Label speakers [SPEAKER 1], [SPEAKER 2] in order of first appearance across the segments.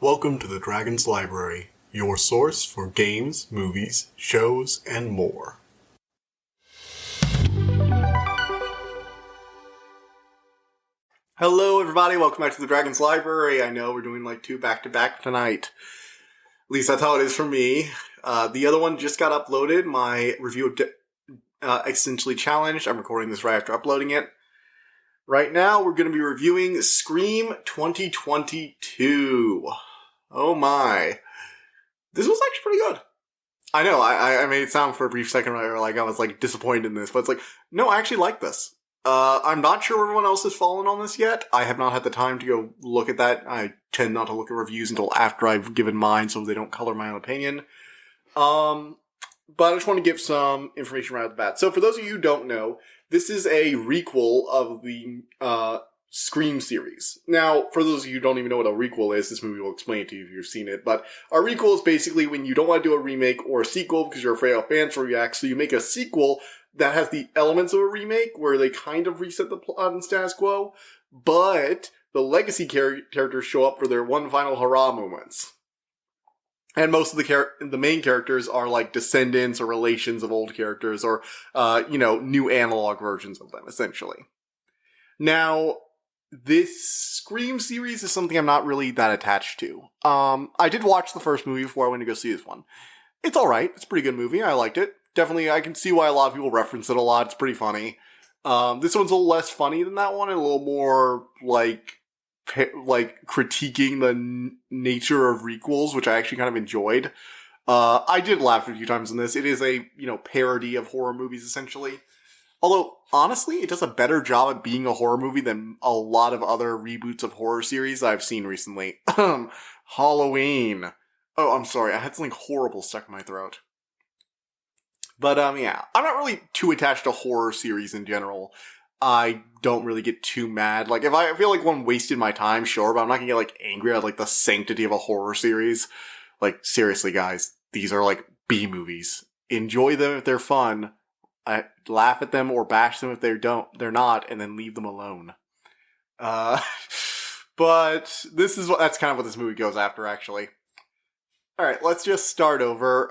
[SPEAKER 1] Welcome to the Dragon's Library, your source for games, movies, shows, and more. Hello everybody, welcome back to the Dragon's Library. I know we're doing like two back-to-back tonight. At least that's how it is for me. The other one just got uploaded, my review of Essentially Challenged. I'm recording this right after uploading it. Right now, we're going to be reviewing Scream 2022. Oh my. This was actually pretty good. I know, I made it sound for a brief second like I was like disappointed in this, but it's like, no, I actually like this. I'm not sure everyone else has fallen on this yet. I have not had the time to go look at that. I tend not to look at reviews until after I've given mine so they don't color my own opinion. But I just want to give some information right off the bat. So for those of you who don't know, this is a re-quel of the Scream series. Now, for those of you who don't even know what a re-quel is, this movie will explain it to you if you've seen it, but a re-quel is basically when you don't want to do a remake or a sequel because you're afraid how fans will react, so you make a sequel that has the elements of a remake where they kind of reset the plot and status quo, but the legacy characters show up for their one final hurrah moments. And most of the main characters are like descendants or relations of old characters or, new analog versions of them, essentially. Now, this Scream series is something I'm not really that attached to. I did watch the first movie before I went to go see this one. It's alright. It's a pretty good movie. I liked it. Definitely, I can see why a lot of people reference it a lot. It's pretty funny. This one's a little less funny than that one and a little more, critiquing the nature of requels, which I actually kind of enjoyed. I did laugh a few times in this. It is a, parody of horror movies, essentially. Although, honestly, it does a better job at being a horror movie than a lot of other reboots of horror series I've seen recently. Halloween. Oh, I'm sorry. I had something horrible stuck in my throat. But, yeah. I'm not really too attached to horror series in general. I don't really get too mad. Like, if I feel like one wasted my time, sure, but I'm not gonna get, angry at, the sanctity of a horror series. Like, seriously, guys. These are, B movies. Enjoy them if they're fun. I laugh at them or bash them if they're not, and then leave them alone. But that's kind of what this movie goes after, actually. Alright, let's just start over.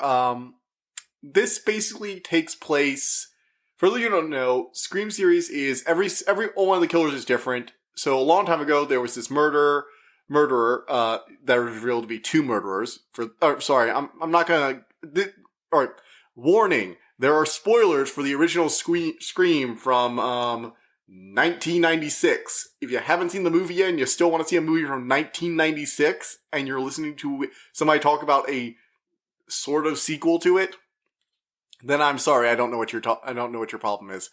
[SPEAKER 1] This basically takes place, for those of you who don't know, Scream series is, every one of the killers is different. So a long time ago, there was this murderer, that was revealed to be two murderers. I'm not gonna, alright, warning. There are spoilers for the original Scream from 1996. If you haven't seen the movie yet and you still want to see a movie from 1996 and you're listening to somebody talk about a sort of sequel to it, then I'm sorry. I don't know what your problem is.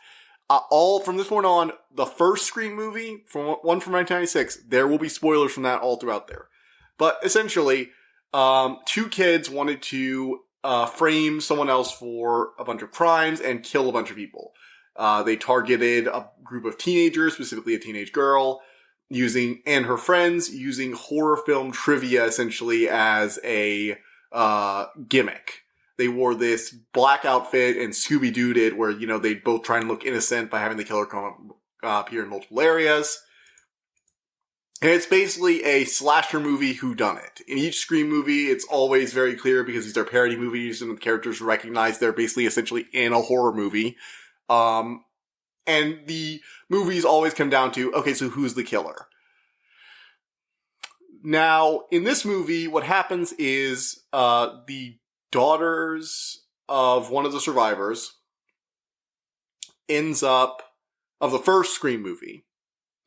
[SPEAKER 1] All from this point on, the first Scream movie from 1996, there will be spoilers from that all throughout there. But essentially, two kids wanted to frame someone else for a bunch of crimes and kill a bunch of people. They targeted a group of teenagers, specifically a teenage girl, and her friends, using horror film trivia essentially as a gimmick. They wore this black outfit and Scooby-Dooed it where, they'd both try and look innocent by having the killer appear in multiple areas. And it's basically a slasher movie whodunit. In each Scream movie, it's always very clear because these are parody movies and the characters recognize they're basically essentially in a horror movie. And the movies always come down to, okay, so who's the killer? Now, in this movie, what happens is, the daughters of one of the survivors of the first Scream movie.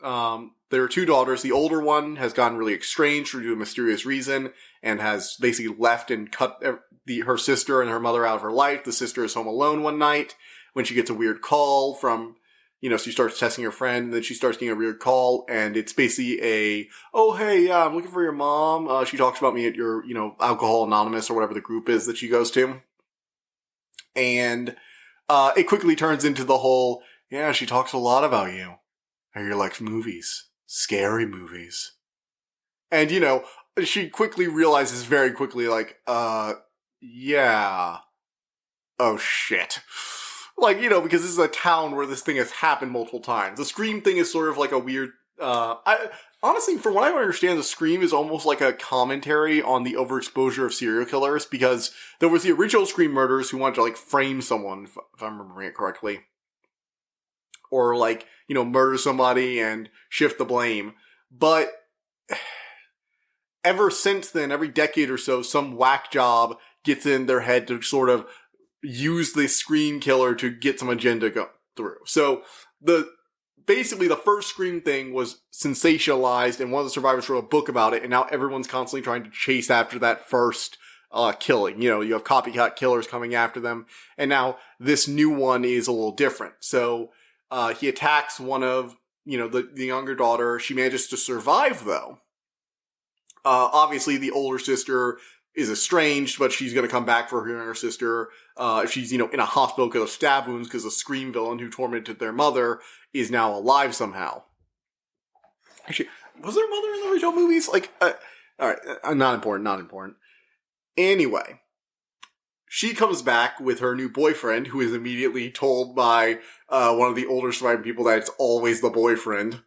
[SPEAKER 1] There are two daughters. The older one has gotten really estranged due to a mysterious reason and has basically left and cut her sister and her mother out of her life. The sister is home alone one night when she gets a weird call from, she starts testing her friend, and then she starts getting a weird call, and it's basically oh, hey, yeah, I'm looking for your mom. She talks about me at your, Alcohol Anonymous or whatever the group is that she goes to. And it quickly turns into the whole, yeah, she talks a lot about you. How you like movies. Scary movies. And, she quickly realizes very quickly, yeah. Oh, shit. Because this is a town where this thing has happened multiple times. The Scream thing is sort of like a weird, Honestly, from what I understand, the Scream is almost like a commentary on the overexposure of serial killers, because there was the original Scream murders who wanted to, like, frame someone, if I'm remembering it correctly. Or, like, murder somebody and shift the blame. But ever since then, every decade or so, some whack job gets in their head to sort of use the Scream killer to get some agenda go through. So, basically the first Scream thing was sensationalized, and one of the survivors wrote a book about it, and now everyone's constantly trying to chase after that first killing. You have copycat killers coming after them, and now this new one is a little different. So he attacks one of, the younger daughter. She manages to survive, though. Obviously, the older sister is estranged, but she's going to come back for her younger sister. If she's, in a hospital because of stab wounds, because the Scream villain who tormented their mother is now alive somehow. Actually, was there a mother in the original movies? Alright, not important. Anyway, she comes back with her new boyfriend, who is immediately told by one of the older surviving people that it's always the boyfriend.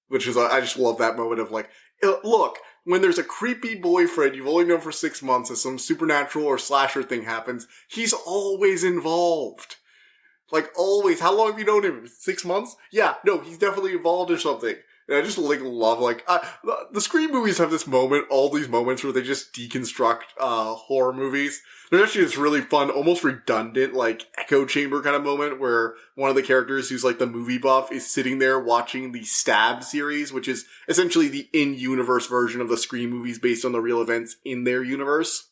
[SPEAKER 1] Which is, I just love that moment of like, look, when there's a creepy boyfriend you've only known for 6 months and some supernatural or slasher thing happens, he's always involved. Like, always. How long have you known him? 6 months? Yeah, no, he's definitely involved in something. And I just, love, the Scream movies have this moment, all these moments where they just deconstruct, horror movies. There's actually this really fun, almost redundant, echo chamber kind of moment where one of the characters who's, the movie buff is sitting there watching the Stab series, which is essentially the in-universe version of the Scream movies based on the real events in their universe.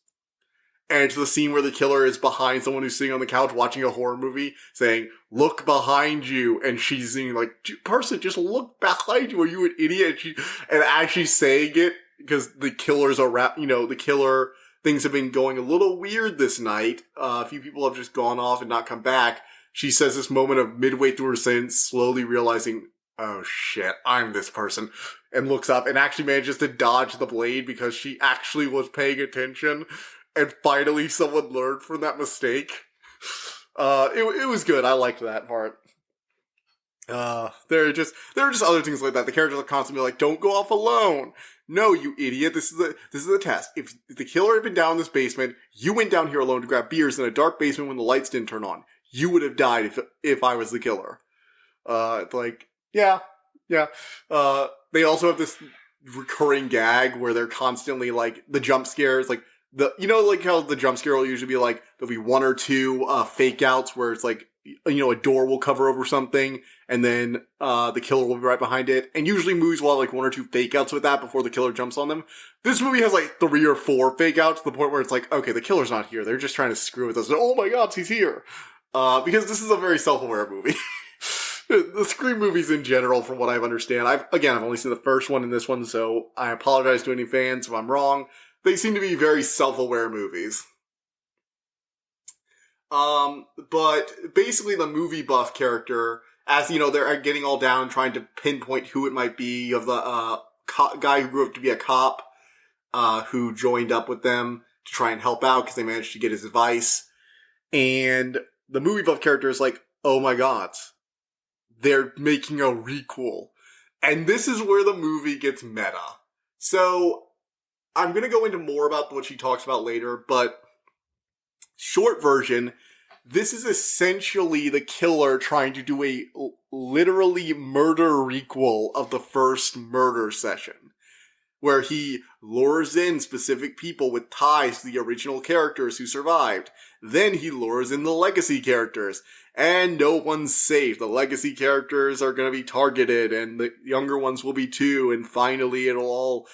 [SPEAKER 1] And it's the scene where the killer is behind someone who's sitting on the couch watching a horror movie, saying, "Look behind you." And she's saying, person, just look behind you. Are you an idiot? And as she's saying it, because the killers are the killer things have been going a little weird this night. A few people have just gone off and not come back. She says this moment of midway through her sentence, slowly realizing, oh shit, I'm this person. And looks up and actually manages to dodge the blade because she actually was paying attention. And finally, someone learned from that mistake. It was good. I liked that part. There are just other things like that. The characters are constantly like, "Don't go off alone." No, you idiot. This is the test. If the killer had been down in this basement, you went down here alone to grab beers in a dark basement when the lights didn't turn on. You would have died if I was the killer. Yeah. They also have this recurring gag where they're constantly the jump scares, how the jump scare will usually be there'll be one or two fake outs where it's a door will cover over something and then the killer will be right behind it. And usually movies will have one or two fake outs with that before the killer jumps on them. This movie has 3 or 4 fake outs to the point where it's okay, the killer's not here. They're just trying to screw with us. And, oh my god, he's here. Because this is a very self-aware movie. The Scream movies in general, from what I understand, I've only seen the first one and this one, so I apologize to any fans if I'm wrong. They seem to be very self-aware movies. But basically the movie buff character, as they're getting all down trying to pinpoint who it might be, of the guy who grew up to be a cop, who joined up with them to try and help out because they managed to get his advice. And the movie buff character is oh my god, they're making a re-quel. And this is where the movie gets meta. So, I'm going to go into more about what she talks about later, but short version, this is essentially the killer trying to do a literally murder re-quel of the first murder session, where he lures in specific people with ties to the original characters who survived. Then he lures in the legacy characters, and no one's safe. The legacy characters are going to be targeted, and the younger ones will be too, and finally it'll all...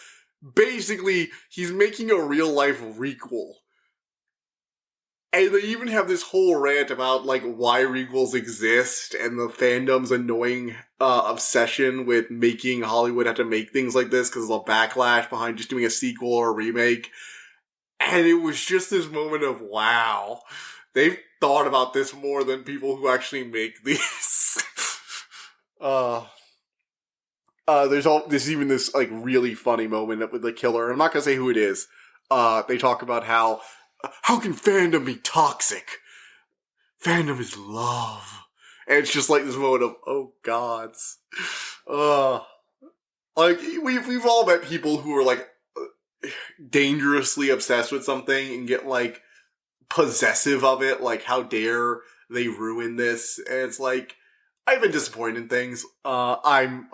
[SPEAKER 1] Basically, he's making a real-life re-quel. And they even have this whole rant about, why re-quels exist, and the fandom's annoying obsession with making Hollywood have to make things like this because of the backlash behind just doing a sequel or a remake. And it was just this moment of, wow, they've thought about this more than people who actually make these. There's even this, really funny moment with the killer. I'm not gonna say who it is. They talk about how can fandom be toxic? Fandom is love. And it's just this moment of, oh gods. Like, we've all met people who are, like, dangerously obsessed with something and get, like, possessive of it. Like, how dare they ruin this? And it's like, I've been disappointed in things. I'm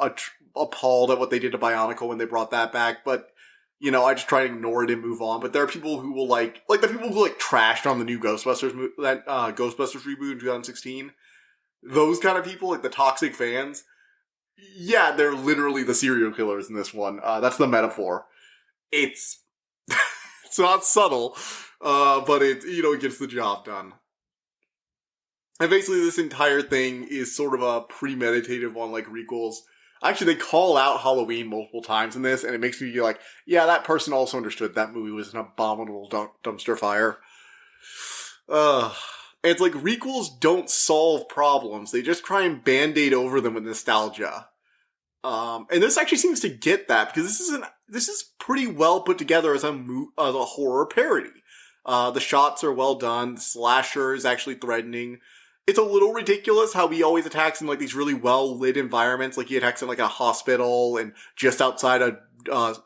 [SPEAKER 1] appalled at what they did to Bionicle when they brought that back, but, you know, I just try to ignore it and move on. But there are people who will, like the people who, like, trashed on the new Ghostbusters, Ghostbusters reboot in 2016. Those kind of people, like the toxic fans, yeah, they're literally the serial killers in this one. That's the metaphor. It's it's not subtle, but it, you know, it gets the job done. And basically, this entire thing is sort of a premeditative one, like requels. Actually, they call out Halloween multiple times in this, and it makes me feel like, yeah, that person also understood that movie was an abominable dumpster fire. It's like requels don't solve problems; they just try and band-aid over them with nostalgia. And this actually seems to get that, because this is pretty well put together as a horror parody. The shots are well done. The slasher is actually threatening. It's a little ridiculous how he always attacks in, like, these really well lit environments. Like, he attacks in, like, a hospital and just outside a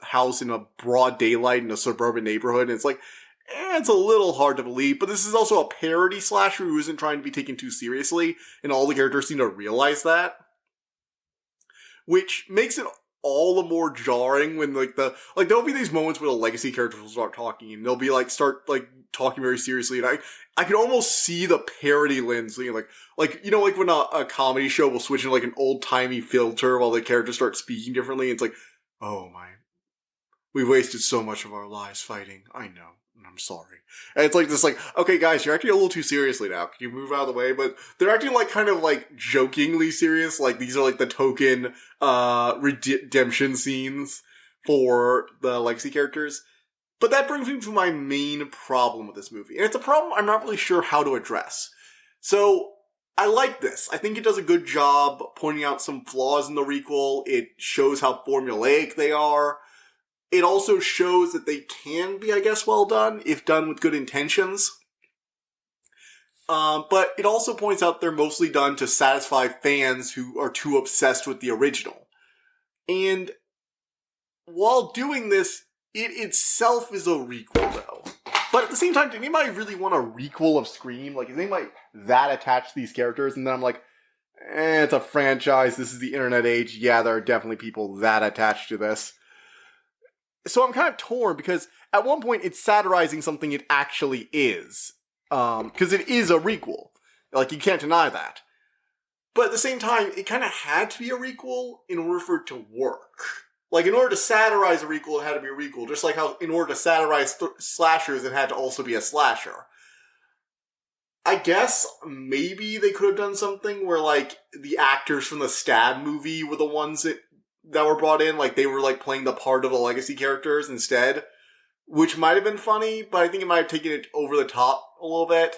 [SPEAKER 1] house in a broad daylight in a suburban neighborhood. And it's like, it's a little hard to believe. But this is also a parody slasher who isn't trying to be taken too seriously, and all the characters seem to realize that. Which makes it all the more jarring when, like, there'll be these moments where the legacy characters will start talking, and they'll be, like, talking very seriously, and I can almost see the parody lens, you know, like, you know, like when a comedy show will switch into, like, an old-timey filter while the characters start speaking differently, it's like, oh my, we wasted so much of our lives fighting, I know. I'm sorry. And it's like this, like, okay, guys, you're acting a little too seriously now. Can you move out of the way? But they're acting, like, kind of, like, jokingly serious. Like, these are, like, the token, redemption scenes for the legacy characters. But that brings me to my main problem with this movie. And it's a problem I'm not really sure how to address. So, I like this. I think it does a good job pointing out some flaws in the requel. It shows how formulaic they are. It also shows that they can be, I guess, well done, if done with good intentions. But it also points out they're mostly done to satisfy fans who are too obsessed with the original. And while doing this, it itself is a requel, though. But at the same time, did anybody really want a requel of Scream? Like, is anybody that attached to these characters? And then I'm like, it's a franchise, this is the internet age, yeah, there are definitely people that attached to this. So I'm kind of torn, because at one point it's satirizing something it actually is. Because it is a requel. Like, you can't deny that. But at the same time, it kind of had to be a requel in order for it to work. Like, in order to satirize a requel, it had to be a requel. Just like how, in order to satirize slashers, it had to also be a slasher. I guess maybe they could have done something where, like, the actors from the Stab movie were the ones that were brought in, like, they were, like, playing the part of the legacy characters instead, which might have been funny, but I think it might have taken it over the top a little bit.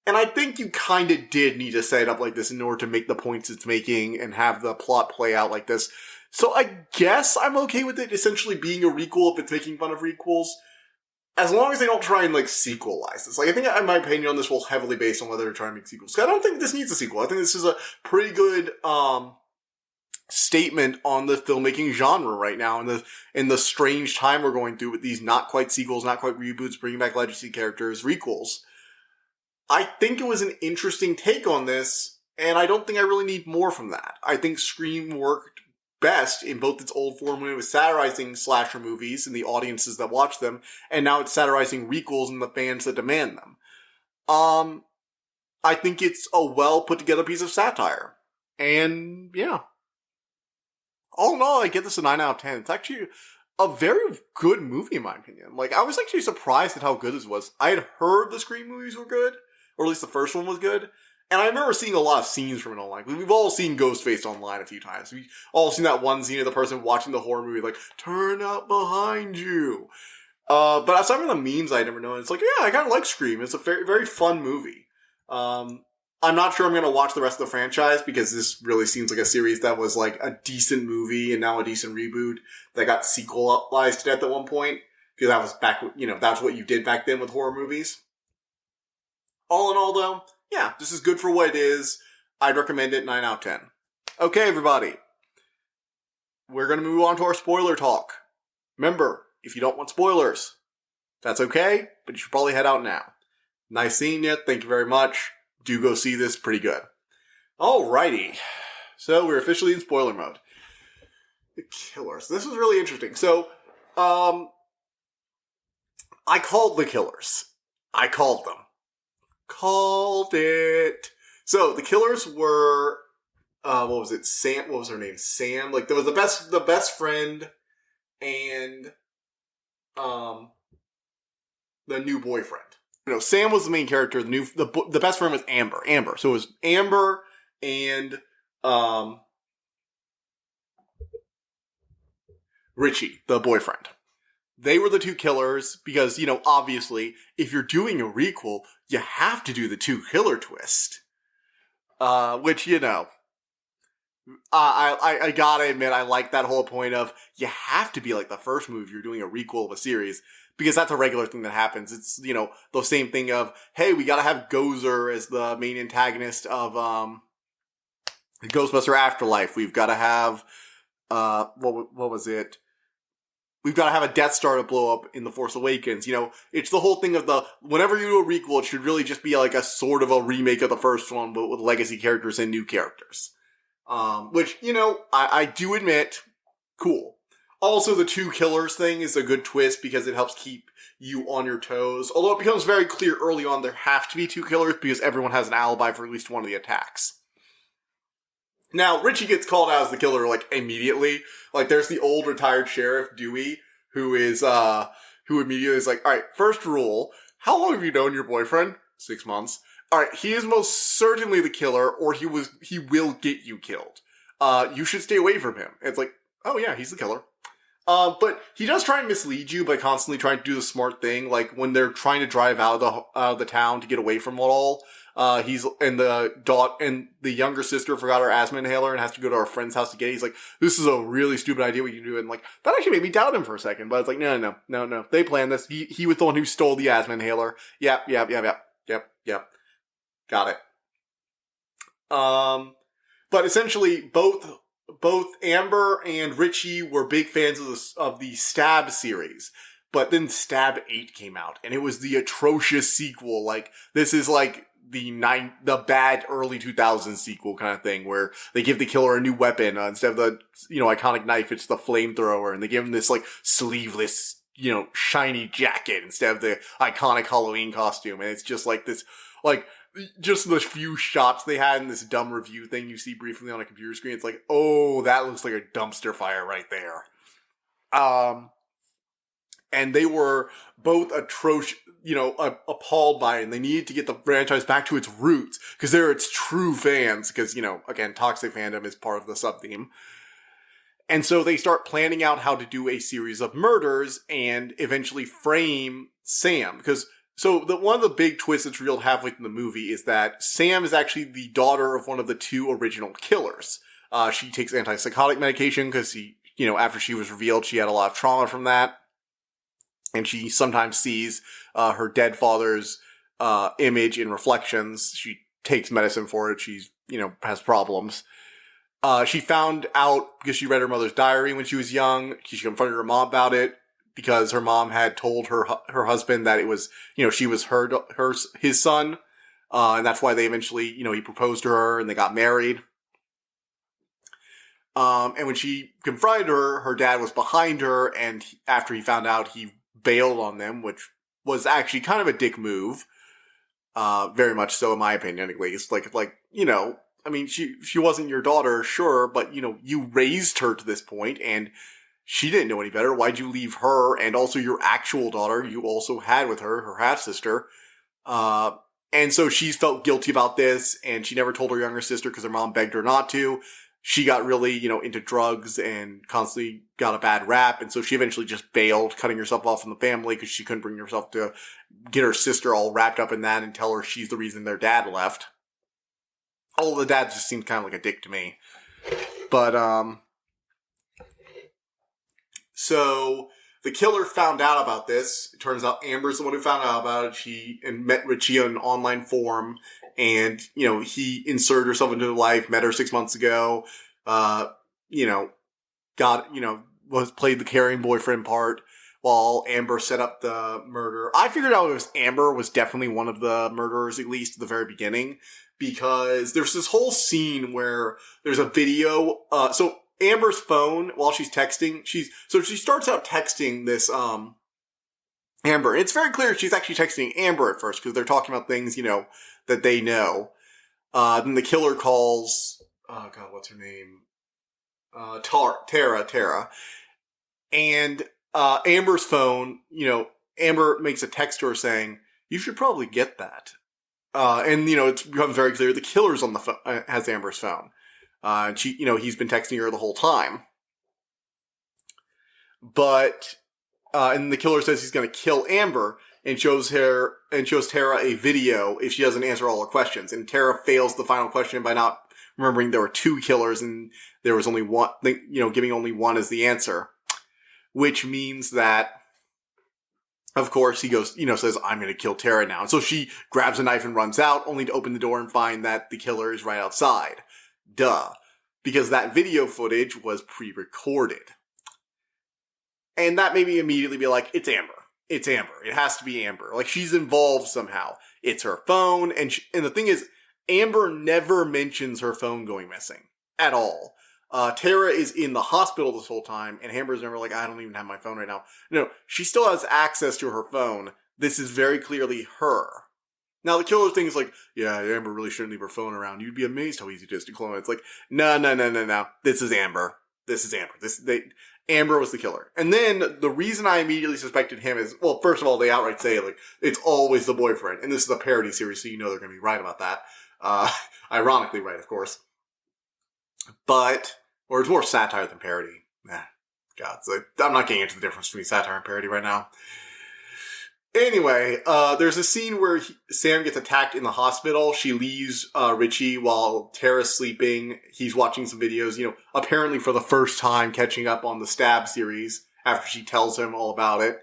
[SPEAKER 1] And I think you kind of did need to set it up like this in order to make the points it's making and have the plot play out like this. So I guess I'm okay with it essentially being a requel if it's making fun of requels, as long as they don't try and, like, sequelize this. Like, I think my opinion on this will heavily based on whether they're trying to make sequels. So I don't think this needs a sequel. I think this is a pretty good, statement on the filmmaking genre right now, in the strange time we're going through with these not quite sequels, not quite reboots, bringing back legacy characters, requels. I think it was an interesting take on this, and I don't think I really need more from that. I think Scream worked best in both its old form when it was satirizing slasher movies and the audiences that watch them, and now it's satirizing requels and the fans that demand them. I think it's a well put together piece of satire. And yeah. All in all, I give this a 9 out of 10. It's actually a very good movie, in my opinion. Like, I was actually surprised at how good this was. I had heard the Scream movies were good, or at least the first one was good, and I remember seeing a lot of scenes from it online. We've all seen Ghostface online a few times. We've all seen that one scene of the person watching the horror movie, like, turn out behind you. But aside from the memes I'd never known, it's like, yeah, I kind of like Scream. It's a very, very fun movie. I'm not sure I'm going to watch the rest of the franchise, because this really seems like a series that was, like, a decent movie and now a decent reboot that got sequelized to death at one point. Because that was back, you know, that's what you did back then with horror movies. All in all, though, yeah, this is good for what it is. I'd recommend it 9 out of 10. Okay, everybody. we're going to move on to our spoiler talk. Remember, if you don't want spoilers, that's okay, but you should probably head out now. Nice seeing you. Thank you very much. Do go see this. Pretty good. Alrighty. So we're officially in spoiler mode. The Killers. This was really interesting. So, I called the Killers. I called them. Called it. So the Killers were, what was it? Sam. What was her name? Sam. Like there was the best friend, and the new boyfriend. Sam was the main character. The best friend was Amber. So it was Amber and Richie, the boyfriend. They were the two killers because, obviously, if you're doing a re-quel, you have to do the two killer twist. Which, I gotta admit, I like that whole point of you have to be like the first movie if you're doing a re-quel of a series, because that's a regular thing that happens. It's, the same thing of, hey, we gotta have Gozer as the main antagonist of, Ghostbuster Afterlife. We've gotta have, what was it? We've got to have a Death Star to blow up in The Force Awakens. It's the whole thing of whenever you do a re-quel, it should really just be like a sort of a remake of the first one, but with legacy characters and new characters. Which, I do admit, cool. Also, the two killers thing is a good twist because it helps keep you on your toes. Although it becomes very clear early on there have to be two killers because everyone has an alibi for at least one of the attacks. Now, Richie gets called out as the killer, immediately. There's the old retired sheriff, Dewey, who immediately is like, alright, first rule, how long have you known your boyfriend? 6 months. Alright, he is most certainly the killer, or he will get you killed. You should stay away from him. It's like, oh yeah, he's the killer. But he does try and mislead you by constantly trying to do the smart thing, when they're trying to drive out of the town to get away from it all. The younger sister forgot her asthma inhaler and has to go to her friend's house to get it. He's like, this is a really stupid idea what you do. And that actually made me doubt him for a second. But it's like, no. They planned this. He was the one who stole the asthma inhaler. Yep. Got it. But essentially both Amber and Richie were big fans of the Stab series. But then Stab 8 came out and it was the atrocious sequel. This is the bad early 2000s sequel kind of thing where they give the killer a new weapon instead of the iconic knife. It's the flamethrower, and they give him this sleeveless shiny jacket instead of the iconic Halloween costume. And it's just this just the few shots they had in this dumb review thing you see briefly on a computer screen. It's like, oh, that looks like a dumpster fire right there. And they were both atrocious, appalled by it, and they needed to get the franchise back to its roots, because they're its true fans, because, again, toxic fandom is part of the sub-theme. And so they start planning out how to do a series of murders, and eventually frame Sam, one of the big twists that's revealed halfway through the movie is that Sam is actually the daughter of one of the two original killers. She takes antipsychotic medication, because after she was revealed, she had a lot of trauma from that. And she sometimes sees her dead father's image in reflections. She takes medicine for it. She's, has problems. She found out because she read her mother's diary when she was young. She confronted her mom about it because her mom had told her husband that it was, she was his son. And that's why they eventually, he proposed to her and they got married. And when she confronted her dad was behind her, and after he found out, he bailed on them, which was actually kind of a dick move. Very much so, in my opinion, at least. She wasn't your daughter, sure, but, you raised her to this point, and she didn't know any better. Why'd you leave her, and also your actual daughter you also had with her half-sister? And so she's felt guilty about this, and she never told her younger sister because her mom begged her not to. She got really, into drugs and constantly got a bad rap. And so she eventually just bailed, cutting herself off from the family because she couldn't bring herself to get her sister all wrapped up in that and tell her she's the reason their dad left. Although the dad just seemed kind of like a dick to me. But, so the killer found out about this. It turns out Amber's the one who found out about it. She met Richie on an online forum. And, he inserted herself into her life, met her 6 months ago, played the caring boyfriend part while Amber set up the murder. I figured out it was Amber was definitely one of the murderers, at least at the very beginning, because there's this whole scene where there's a video. So Amber's phone, while she's texting, she starts out texting this, Amber. It's very clear she's actually texting Amber at first, because they're talking about things, that they know. Then the killer calls, oh god, what's her name? Tara. And, Amber's phone, Amber makes a text to her saying, you should probably get that. And it becomes very clear the killer's on the phone, has Amber's phone. And she, he's been texting her the whole time. But, and the killer says he's going to kill Amber and shows Tara a video if she doesn't answer all her questions. And Tara fails the final question by not remembering there were two killers and there was only one, giving only one as the answer. Which means that, of course, he goes, says, I'm going to kill Tara now. And so she grabs a knife and runs out, only to open the door and find that the killer is right outside. Duh. Because that video footage was pre-recorded. And that made me immediately be like, it's Amber. It's Amber. It has to be Amber. Like, she's involved somehow. It's her phone. And the thing is, Amber never mentions her phone going missing. At all. Tara is in the hospital this whole time, and Amber's never like, I don't even have my phone right now. No, she still has access to her phone. This is very clearly her. Now, the killer thing is like, yeah, Amber really shouldn't leave her phone around. You'd be amazed how easy it is to clone it. It's like, no. This is Amber. Amber was the killer. And then, the reason I immediately suspected him is, well, first of all, they outright say, like, it's always the boyfriend. And this is a parody series, so they're going to be right about that. Ironically right, of course. Or it's more satire than parody. I'm not getting into the difference between satire and parody right now. Anyway, there's a scene where Sam gets attacked in the hospital. She leaves Richie while Tara's sleeping. He's watching some videos, apparently for the first time catching up on the Stab series after she tells him all about it.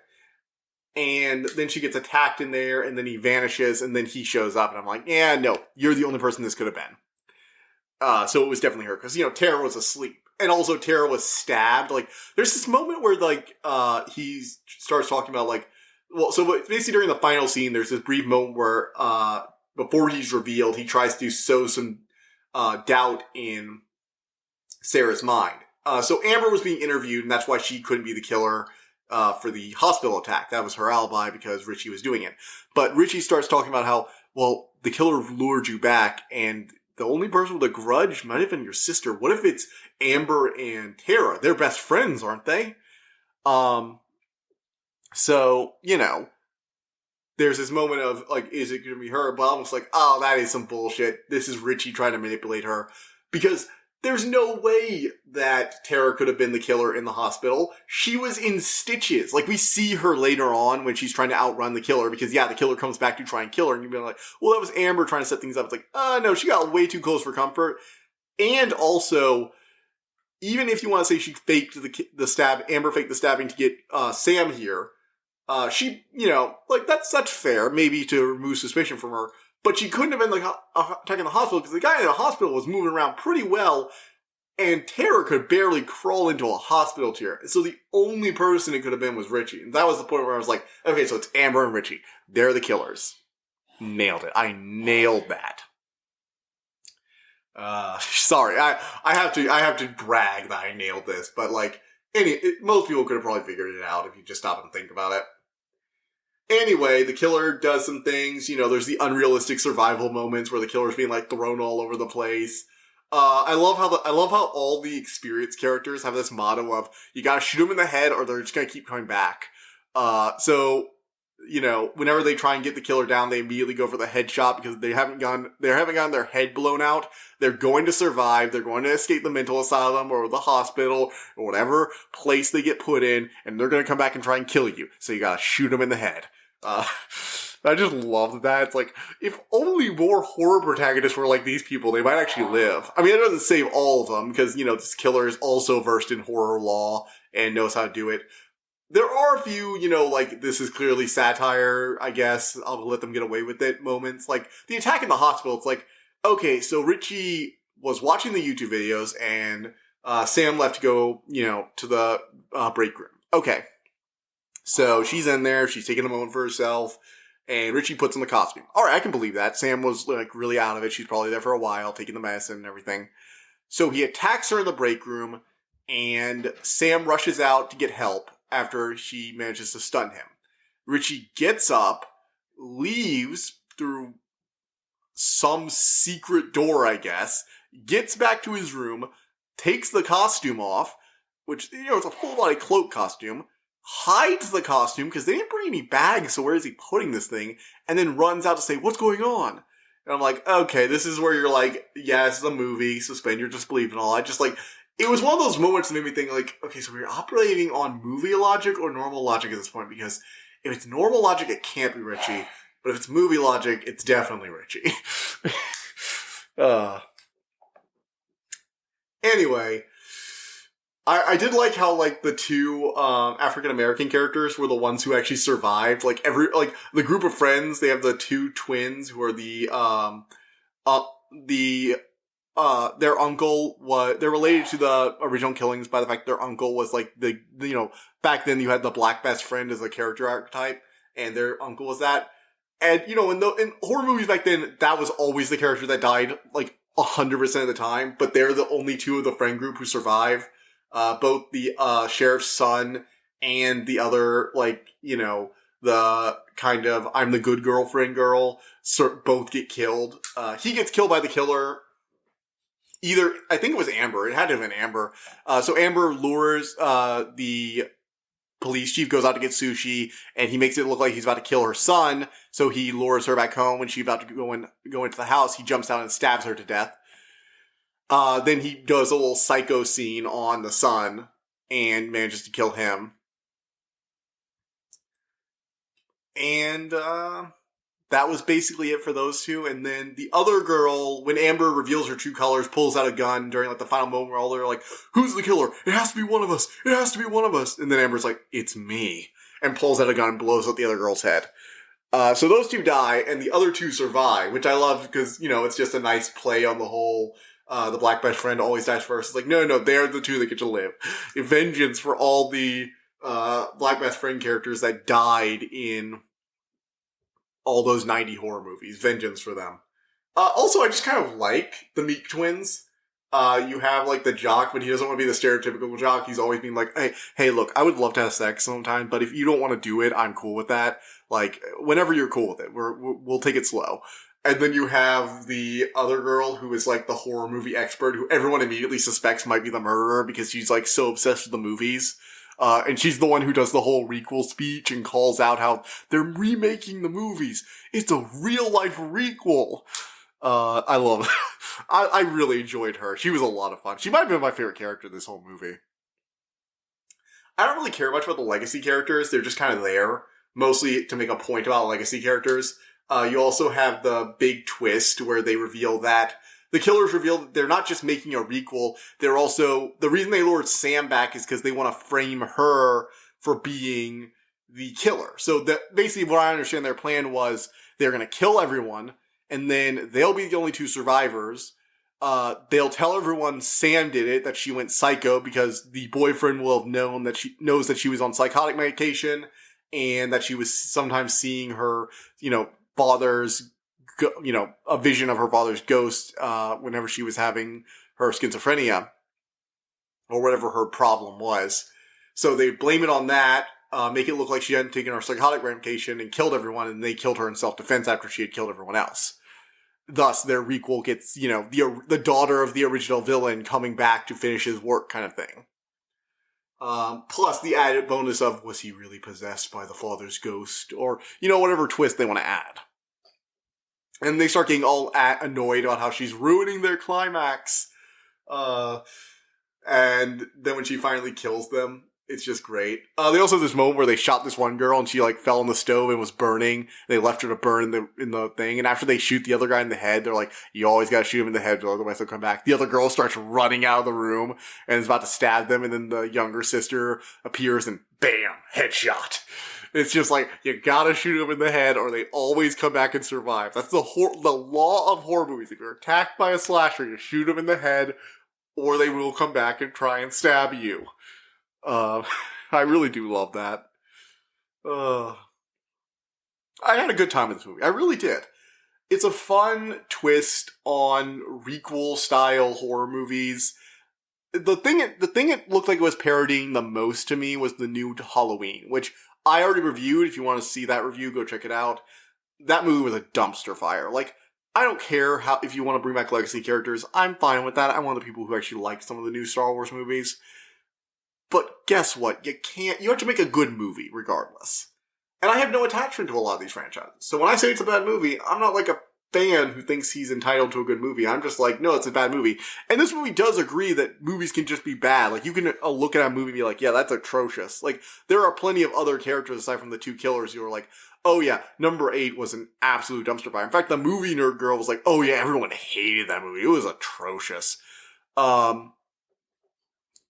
[SPEAKER 1] And then she gets attacked in there, and then he vanishes, and then he shows up, and I'm like, yeah, no, you're the only person this could have been. So it was definitely her, because, Tara was asleep. And also Tara was stabbed. Like, there's this moment where, he starts talking about, so basically during the final scene, there's this brief moment where, before he's revealed, he tries to sow some, doubt in Sarah's mind. So Amber was being interviewed, and that's why she couldn't be the killer, for the hospital attack. That was her alibi because Richie was doing it. But Richie starts talking about how, well, the killer lured you back, and the only person with a grudge might have been your sister. What if it's Amber and Tara? They're best friends, aren't they? So, there's this moment of, is it going to be her? But I'm just like, oh, that is some bullshit. This is Richie trying to manipulate her. Because there's no way that Tara could have been the killer in the hospital. She was in stitches. We see her later on when she's trying to outrun the killer, because, the killer comes back to try and kill her, and you'd be like, well, that was Amber trying to set things up. It's like, no, she got way too close for comfort. And also, even if you want to say she faked the stab, Amber faked the stabbing to get Sam here, she, that's fair, maybe to remove suspicion from her. But she couldn't have been, attacking the hospital, because the guy in the hospital was moving around pretty well, and Tara could barely crawl into a hospital chair. So the only person it could have been was Richie. And that was the point where I was like, okay, so it's Amber and Richie. They're the killers. Nailed it. I nailed that. Sorry, I have to brag that I nailed this, but most people could have probably figured it out if you just stop and think about it. Anyway, the killer does some things. There's the unrealistic survival moments where the killer's being thrown all over the place. I love how all the experienced characters have this motto of you gotta shoot them in the head or they're just gonna keep coming back. So whenever they try and get the killer down, they immediately go for the headshot because they haven't gotten their head blown out. They're going to survive. They're going to escape the mental asylum or the hospital or whatever place they get put in, and they're going to come back and try and kill you. So you gotta shoot them in the head. I just love that. It's if only more horror protagonists were like these people, they might actually live. I mean, it doesn't save all of them because, this killer is also versed in horror law and knows how to do it. There are a few, this is clearly satire, I guess. I'll let them get away with it moments. The attack in the hospital, it's okay, so Richie was watching the YouTube videos and Sam left to go, to the break room. Okay. So she's in there. She's taking a moment for herself. And Richie puts on the costume. All right, I can believe that. Sam was really out of it. She's probably there for a while, taking the medicine and everything. So he attacks her in the break room, and Sam rushes out to get help after she manages to stun him. Richie gets up, leaves through some secret door, I guess, gets back to his room, takes the costume off, which, it's a full-body cloak costume, hides the costume because they didn't bring any bags, so where is he putting this thing? And then runs out to say, "What's going on?" And I'm like, okay, this is where you're like, yeah, this is a movie, suspend your disbelief and all. I just it was one of those moments that made me think okay, so we're operating on movie logic or normal logic at this point, because if it's normal logic, it can't be Richie. But if it's movie logic, it's definitely Richie. Anyway, I did like how, the two, African-American characters were the ones who actually survived. The group of friends, they have the two twins who are their uncle they're related to the original killings by the fact their uncle was, back then you had the black best friend as a character archetype, and their uncle was that. And, in horror movies back then, that was always the character that died, 100% of the time, but they're the only two of the friend group who survive. Both the sheriff's son and the other, the kind of I'm the good girlfriend girl, both get killed. He gets killed by the killer. I think it was Amber. It had to have been Amber. So Amber lures the police chief, goes out to get sushi, and he makes it look like he's about to kill her son. So he lures her back home. When she's about to go into the house, he jumps down and stabs her to death. Then he does a little psycho scene on the son and manages to kill him. And, that was basically it for those two. And then the other girl, when Amber reveals her true colors, pulls out a gun during the final moment where all they're like, "Who's the killer? It has to be one of us. It has to be one of us." And then Amber's like, "It's me." And pulls out a gun and blows up the other girl's head. So those two die and the other two survive, which I love because, it's just a nice play on the whole, the black best friend always dies first. It's no, they're the two that get to live. Vengeance for all the, black best friend characters that died in all those 90 horror movies. Vengeance for them. Also, I just kind of like the Meek twins. You have, the jock, but he doesn't want to be the stereotypical jock. He's always being like, hey, look, I would love to have sex sometime, but if you don't want to do it, I'm cool with that. Whenever you're cool with it, we'll take it slow. And then you have the other girl who is, the horror movie expert who everyone immediately suspects might be the murderer because she's, so obsessed with the movies. And she's the one who does the whole re-quel speech and calls out how they're remaking the movies. It's a real-life re-quel. I love it. I really enjoyed her. She was a lot of fun. She might have been my favorite character in this whole movie. I don't really care much about the legacy characters. They're just kind of there, mostly to make a point about legacy characters. You also have the big twist where they reveal that the killers reveal that they're not just making a re-quel, they're also, the reason they lured Sam back is because they want to frame her for being the killer. So basically what I understand their plan was they're going to kill everyone, and then they'll be the only two survivors. They'll tell everyone Sam did it, that she went psycho because the boyfriend will have known that she knows that she was on psychotic medication and that she was sometimes seeing her, father's, a vision of her father's ghost, whenever she was having her schizophrenia or whatever her problem was. So they blame it on that, make it look like she hadn't taken her psychotic medication and killed everyone, and they killed her in self-defense after she had killed everyone else. Thus, their re-quel gets, the daughter of the original villain coming back to finish his work kind of thing. Plus the added bonus of, was he really possessed by the father's ghost? Or, whatever twist they want to add. And they start getting all annoyed about how she's ruining their climax. And then when she finally kills them, it's just great. They also have this moment where they shot this one girl and she fell in the stove and was burning. They left her to burn in the thing. And after they shoot the other guy in the head, they're like, you always gotta shoot him in the head, otherwise they'll come back. The other girl starts running out of the room and is about to stab them. And then the younger sister appears and bam, headshot. It's just you gotta shoot them in the head or they always come back and survive. That's the law of horror movies. If you're attacked by a slasher, you shoot them in the head or they will come back and try and stab you. I really do love that. I had a good time with this movie. I really did. It's a fun twist on re-quel style horror movies. The thing it looked like it was parodying the most to me was the new Halloween, which I already reviewed. If you want to see that review, go check it out. That movie was a dumpster fire. Like, I don't care if you want to bring back legacy characters. I'm fine with that. I'm one of the people who actually liked some of the new Star Wars movies. But guess what? You have to make a good movie regardless. And I have no attachment to a lot of these franchises. So when I say it's a bad movie, I'm not like a fan who thinks he's entitled to a good movie. I'm just like, no, it's a bad movie. And this movie does agree that movies can just be bad. Like, you can look at a movie and be like, yeah, that's atrocious. Like, there are plenty of other characters aside from the two killers who are like, oh yeah, number 8 was an absolute dumpster fire. In fact, the movie nerd girl was like, oh yeah, everyone hated that movie. It was atrocious. And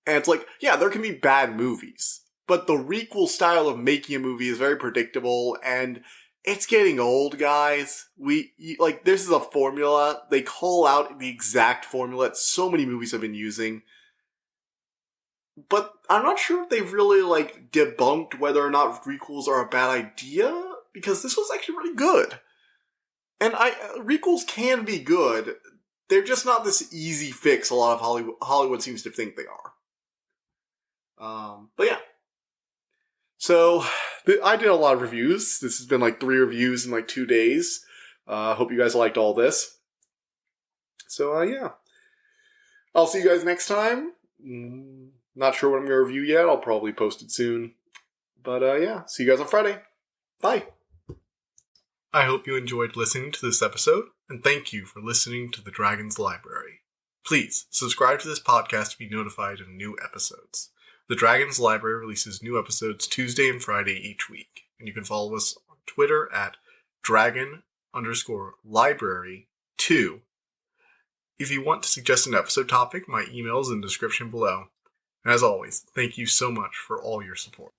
[SPEAKER 1] it's like, yeah, there can be bad movies. But the re-quel style of making a movie is very predictable, and it's getting old, guys. This is a formula. They call out the exact formula that so many movies have been using. But I'm not sure if they've really, debunked whether or not requels are a bad idea, because this was actually really good. And requels can be good. They're just not this easy fix a lot of Hollywood seems to think they are. But yeah. So, I did a lot of reviews. This has been 3 reviews in 2 days. Hope you guys liked all this. So, yeah. I'll see you guys next time. Not sure what I'm going to review yet. I'll probably post it soon. But, yeah. See you guys on Friday. Bye. I hope you enjoyed listening to this episode, and thank you for listening to The Dragon's Library. Please, subscribe to this podcast to be notified of new episodes. The Dragon's Library releases new episodes Tuesday and Friday each week, and you can follow us on Twitter at dragon_library2. If you want to suggest an episode topic, my email is in the description below. And as always, thank you so much for all your support.